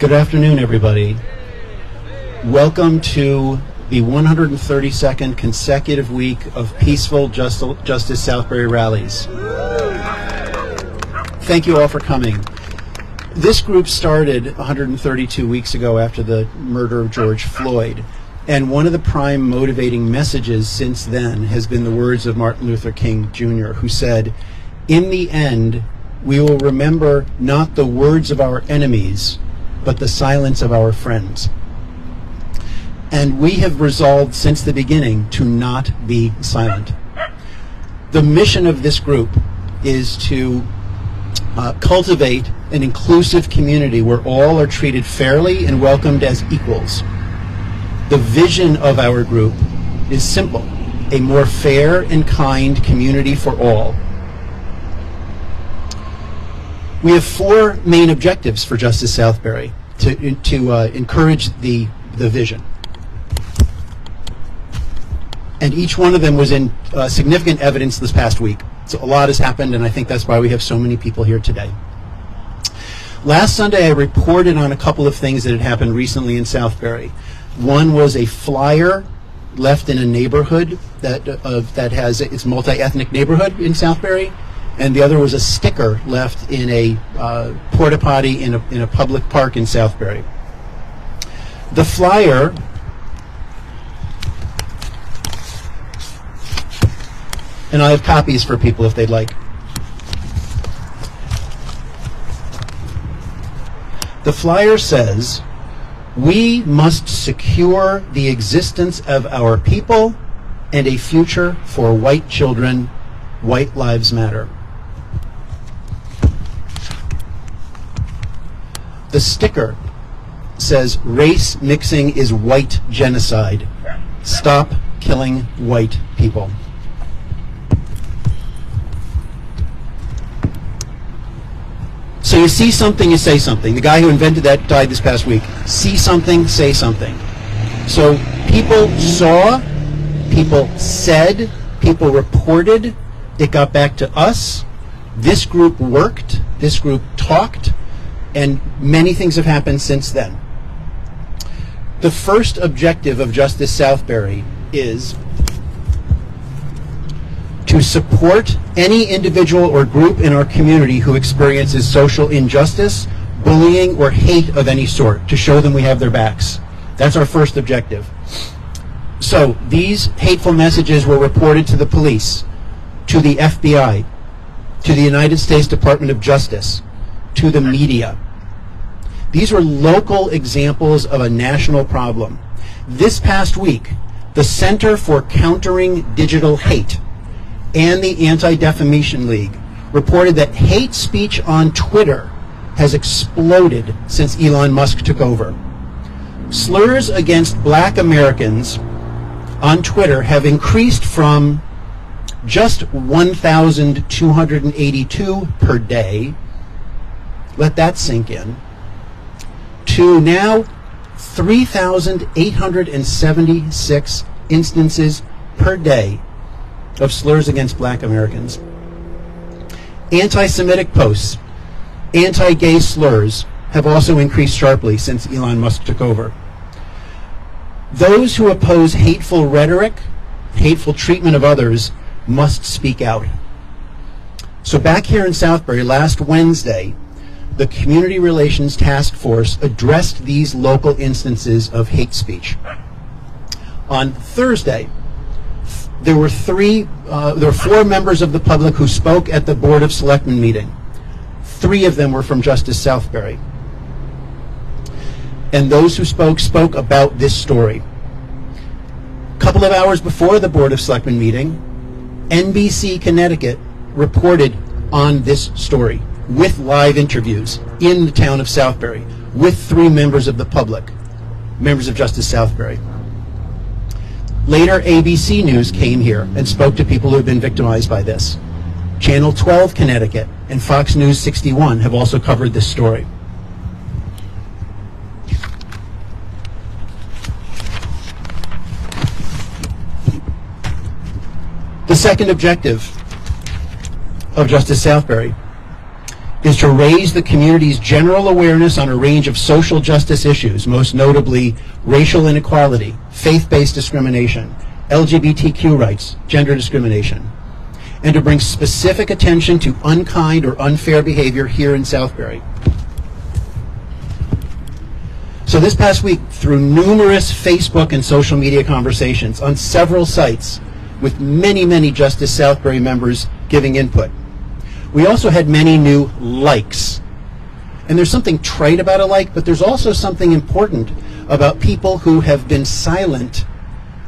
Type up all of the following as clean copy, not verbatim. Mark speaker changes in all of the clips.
Speaker 1: Good afternoon, everybody. Welcome to the 132nd consecutive week of peaceful Justice Southbury rallies. Thank you all for coming. This group started 132 weeks ago after the murder of George Floyd, and one of the prime motivating messages since then has been the words of Martin Luther King Jr., who said, "In the end, we will remember not the words of our enemies, but the silence of our friends." And we have resolved since the beginning to not be silent. The mission of this group is to cultivate an inclusive community where all are treated fairly and welcomed as equals. The vision of our group is simple: a more fair and kind community for all. We have four main objectives for Justice Southbury to encourage the vision. And each one of them was in significant evidence this past week. So a lot has happened, and I think that's why we have so many people here today. Last Sunday, I reported on a couple of things that had happened recently in Southbury. One was a flyer left in a neighborhood that has its multi-ethnic neighborhood in Southbury, and the other was a sticker left in a porta potty in a public park in Southbury. The flyer and I have copies for people if they'd like. The flyer says, "We must secure the existence of our people and a future for white children. White lives matter." The sticker says, "Race mixing is white genocide. Stop killing white people." So you see something, you say something. The guy who invented that died this past week. See something, say something. So people saw, people said, people reported, it got back to us. This group worked, this group talked, and many things have happened since then. The first objective of Justice Southbury is to support any individual or group in our community who experiences social injustice, bullying, or hate of any sort, to show them we have their backs. That's our first objective. So these hateful messages were reported to the police, to the FBI, to the United States Department of Justice, to the media. These were local examples of a national problem. This past week, the Center for Countering Digital Hate and the Anti-Defamation League reported that hate speech on Twitter has exploded since Elon Musk took over. Slurs against black Americans on Twitter have increased from just 1,282 per day, let that sink in, to now 3,876 instances per day of slurs against black Americans. Anti-Semitic posts, anti-gay slurs have also increased sharply since Elon Musk took over. Those who oppose hateful rhetoric, hateful treatment of others, must speak out. So back here in Southbury last Wednesday, the Community Relations Task Force addressed these local instances of hate speech. On Thursday, there were four members of the public who spoke at the Board of Selectmen meeting. Three of them were from Justice Southbury. And those who spoke about this story. A couple of hours before the Board of Selectmen meeting, NBC Connecticut reported on this story with live interviews in the town of Southbury with three members of the public, members of Justice Southbury. Later, ABC News came here and spoke to people who have been victimized by this. Channel 12 Connecticut and Fox News 61 have also covered this story. The second objective of Justice Southbury is to raise the community's general awareness on a range of social justice issues, most notably racial inequality, faith-based discrimination, LGBTQ rights, gender discrimination, and to bring specific attention to unkind or unfair behavior here in Southbury. So this past week, through numerous Facebook and social media conversations on several sites with many, many Justice Southbury members giving input, we also had many new likes. And there's something trite about a like, but there's also something important about people who have been silent,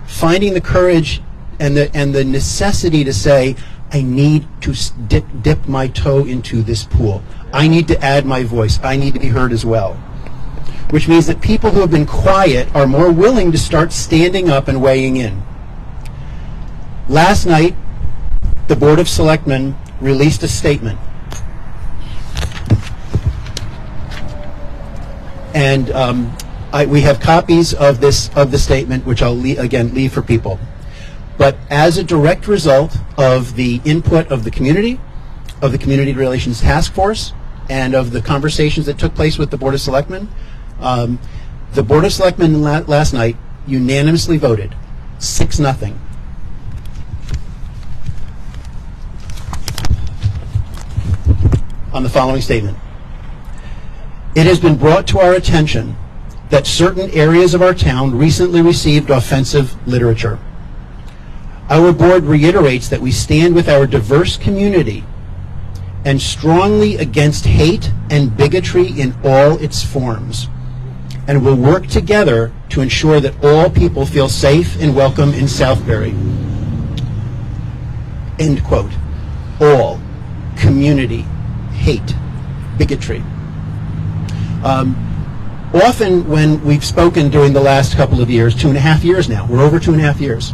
Speaker 1: finding the courage and the necessity to say, I need to dip my toe into this pool. I need to add my voice. I need to be heard as well. Which means that people who have been quiet are more willing to start standing up and weighing in. Last night, the Board of Selectmen released a statement. And we have copies of the statement, which I'll again leave for people. But as a direct result of the input of the Community Relations Task Force, and of the conversations that took place with the Board of Selectmen, the Board of Selectmen last night unanimously voted 6-0 on the following statement. It has been brought to our attention that certain areas of our town recently received offensive literature. Our board reiterates that we stand with our diverse community and strongly against hate and bigotry in all its forms, and will work together to ensure that all people feel safe and welcome in Southbury. End quote. All. Community. Hate. Bigotry. Often when we've spoken during the last couple of years, 2.5 years now, we're over 2.5 years,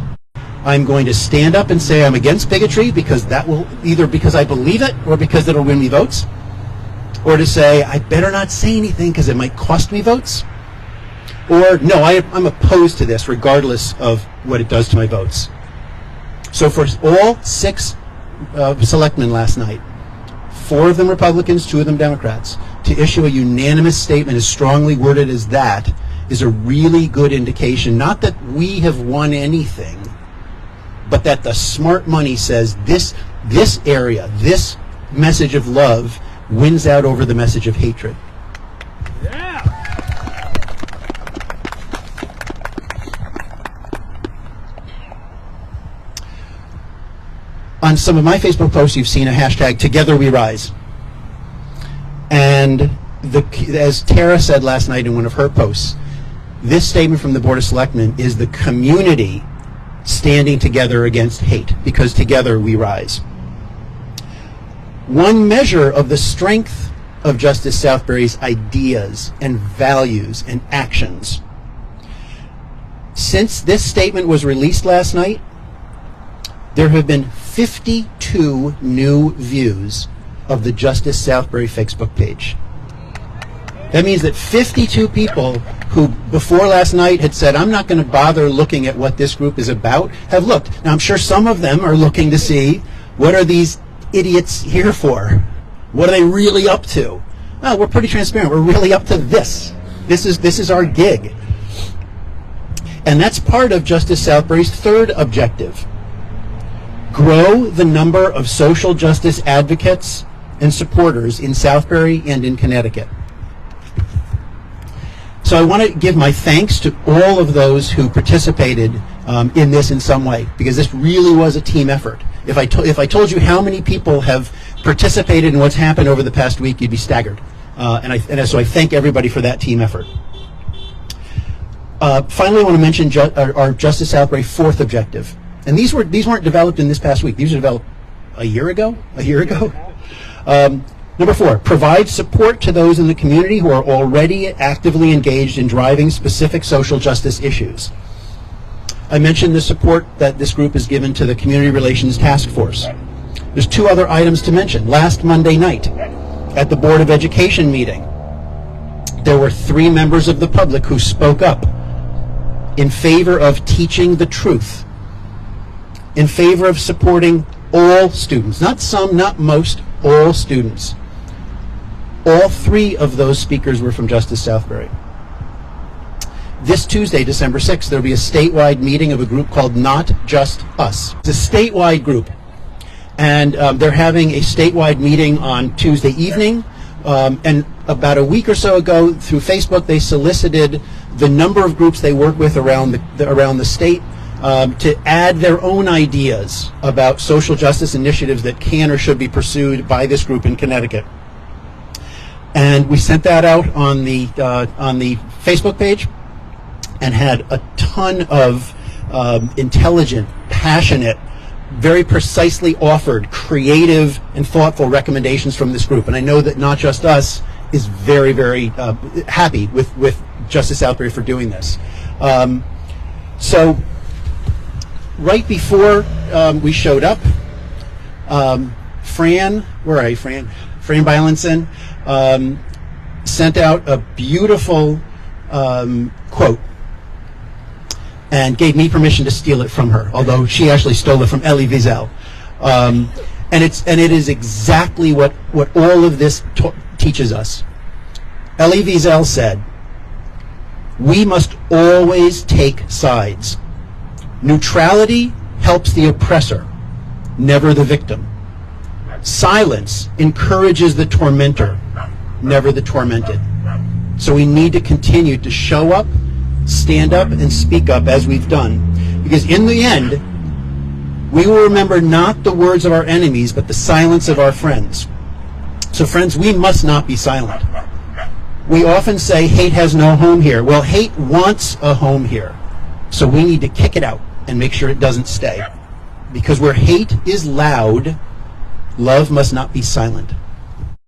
Speaker 1: I'm going to stand up and say I'm against bigotry because that will, either because I believe it or because it'll win me votes, or to say I better not say anything because it might cost me votes, or no, I'm opposed to this regardless of what it does to my votes. So for all 6 selectmen last night, 4 of them Republicans, 2 of them Democrats, to issue a unanimous statement as strongly worded as that is a really good indication, not that we have won anything, but that the smart money says this area, this message of love wins out over the message of hatred. Yeah. On some of my Facebook posts, you've seen a hashtag, Together We Rise. And as Tara said last night in one of her posts, this statement from the Board of Selectmen is the community standing together against hate, because together we rise. One measure of the strength of Justice Southbury's ideas and values and actions. Since this statement was released last night, there have been 52 new views of the Justice Southbury Facebook page. That means that 52 people who before last night had said, I'm not going to bother looking at what this group is about, have looked. Now I'm sure some of them are looking to see, what are these idiots here for? What are they really up to? Well, we're pretty transparent. We're really up to this. This is our gig. And that's part of Justice Southbury's third objective. Grow the number of social justice advocates and supporters in Southbury and in Connecticut. So I want to give my thanks to all of those who participated in this in some way, because this really was a team effort. If I told you how many people have participated in what's happened over the past week, you'd be staggered. So I thank everybody for that team effort. Finally, I want to mention our Justice Southbury fourth objective. And these weren't developed in this past week. These were developed a year ago. Number 4, provide support to those in the community who are already actively engaged in driving specific social justice issues. I mentioned the support that this group has given to the Community Relations Task Force. There's 2 other items to mention. Last Monday night, at the Board of Education meeting, there were 3 members of the public who spoke up in favor of teaching the truth, in favor of supporting all students, not some, not most, all students. All 3 of those speakers were from Justice Southbury. This Tuesday, December 6th, there will be a statewide meeting of a group called Not Just Us. It's a statewide group, and they're having a statewide meeting on Tuesday evening. And about a week or so ago, through Facebook, they solicited the number of groups they work with around the state to add their own ideas about social justice initiatives that can or should be pursued by this group in Connecticut. And we sent that out on the Facebook page, and had a ton of intelligent, passionate, very precisely offered, creative, and thoughtful recommendations from this group. And I know that Not Just Us is very, very happy with Justice Southbury for doing this. So right before we showed up, Fran, where are you, Fran? Fran Beilenson sent out a beautiful quote and gave me permission to steal it from her, although she actually stole it from Elie Wiesel. And it is exactly what all of this teaches us. Elie Wiesel said, "We must always take sides. Neutrality helps the oppressor, never the victim. Silence encourages the tormentor, never the tormented." So we need to continue to show up, stand up, and speak up as we've done. Because in the end, we will remember not the words of our enemies, but the silence of our friends. So friends, we must not be silent. We often say hate has no home here. Well, hate wants a home here. So we need to kick it out and make sure it doesn't stay. Because where hate is loud, love must not be silent.